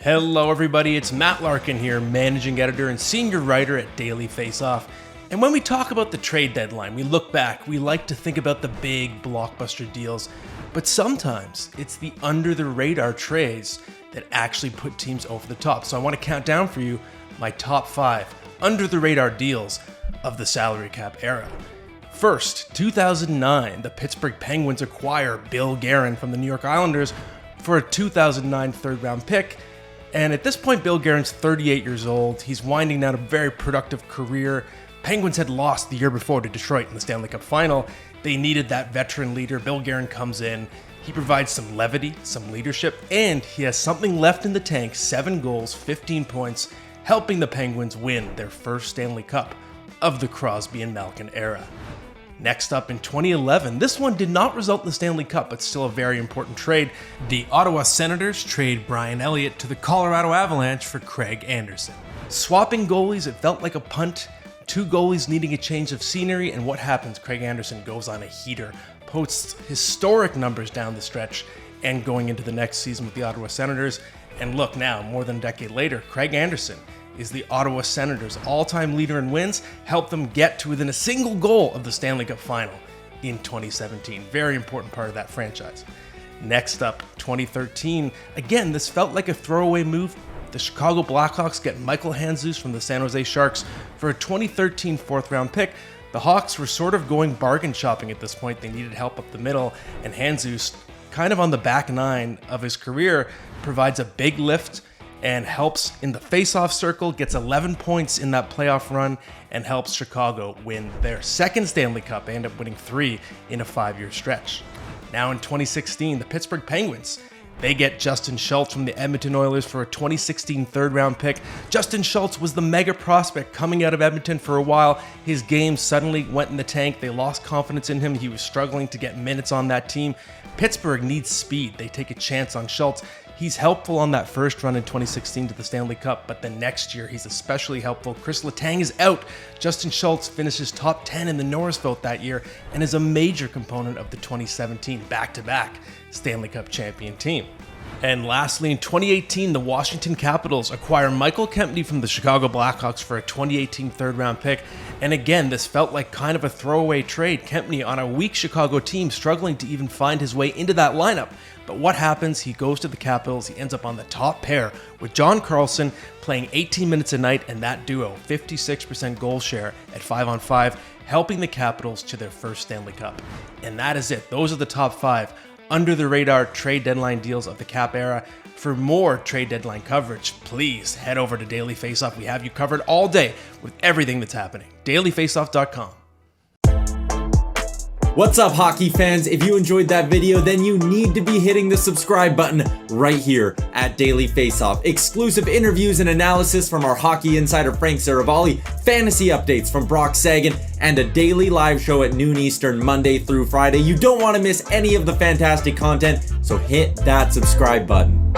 Hello everybody, it's Matt Larkin here, managing editor and senior writer at Daily Faceoff. And when we talk about the trade deadline, we look back, we like to think about the big blockbuster deals, but sometimes it's the under-the-radar trades that actually put teams over the top. So I want to count down for you my top 5 under-the-radar deals of the salary cap era. First, 2009, the Pittsburgh Penguins acquire Bill Garen from the New York Islanders for a 2009 third-round pick. And at this point, Bill Garen's 38 years old. He's winding down a very productive career. Penguins had lost the year before to Detroit in the Stanley Cup final. They needed that veteran leader. Bill Garen comes in. He provides some levity, some leadership, and he has something left in the tank, 7 goals, 15 points, helping the Penguins win their first Stanley Cup of the Crosby and Malkin era. Next up in 2011, this one did not result in the Stanley Cup, but still a very important trade. The Ottawa Senators trade Brian Elliott to the Colorado Avalanche for Craig Anderson. Swapping goalies, it felt like a punt. 2 goalies needing a change of scenery, and what happens? Craig Anderson goes on a heater, posts historic numbers down the stretch, and going into the next season with the Ottawa Senators. And look now, more than a decade later, Craig Anderson is the Ottawa Senators' all-time leader in wins, helped them get to within a single goal of the Stanley Cup final in 2017. Very important part of that franchise. Next up, 2013. Again, this felt like a throwaway move. The Chicago Blackhawks get Michael Hanus from the San Jose Sharks for a 2013 fourth-round pick. The Hawks were sort of going bargain shopping at this point. They needed help up the middle, and Hanus, kind of on the back nine of his career, provides a big lift and helps in the face-off circle, gets 11 points in that playoff run, and helps Chicago win their second Stanley Cup. They end up winning 3 in a 5-year stretch. Now in 2016, the Pittsburgh Penguins, they get Justin Schultz from the Edmonton Oilers for a 2016 third-round pick. Justin Schultz was the mega prospect coming out of Edmonton for a while. His game suddenly went in the tank. They lost confidence in him. He was struggling to get minutes on that team. Pittsburgh needs speed. They take a chance on Schultz. He's helpful on that first run in 2016 to the Stanley Cup, but the next year he's especially helpful. Chris Letang is out. Justin Schultz finishes top 10 in the Norris vote that year and is a major component of the 2017 back-to-back Stanley Cup champion team. And lastly, in 2018, the Washington Capitals acquire Michael Kempe from the Chicago Blackhawks for a 2018 third-round pick. And again, this felt like kind of a throwaway trade. Kempe on a weak Chicago team struggling to even find his way into that lineup. But what happens? He goes to the Capitals. He ends up on the top pair with John Carlson playing 18 minutes a night, and that duo, 56% goal share at 5-on-5, helping the Capitals to their first Stanley Cup. And that is it. Those are the top 5 under-the-radar trade deadline deals of the cap era. For more trade deadline coverage, please head over to Daily Faceoff. We have you covered all day with everything that's happening. dailyfaceoff.com. What's up, hockey fans? If you enjoyed that video, then you need to be hitting the subscribe button right here at Daily Faceoff. Exclusive interviews and analysis from our hockey insider Frank Saravalli, fantasy updates from Brock Sagan, and a daily live show at noon Eastern, Monday through Friday. You don't want to miss any of the fantastic content, so hit that subscribe button.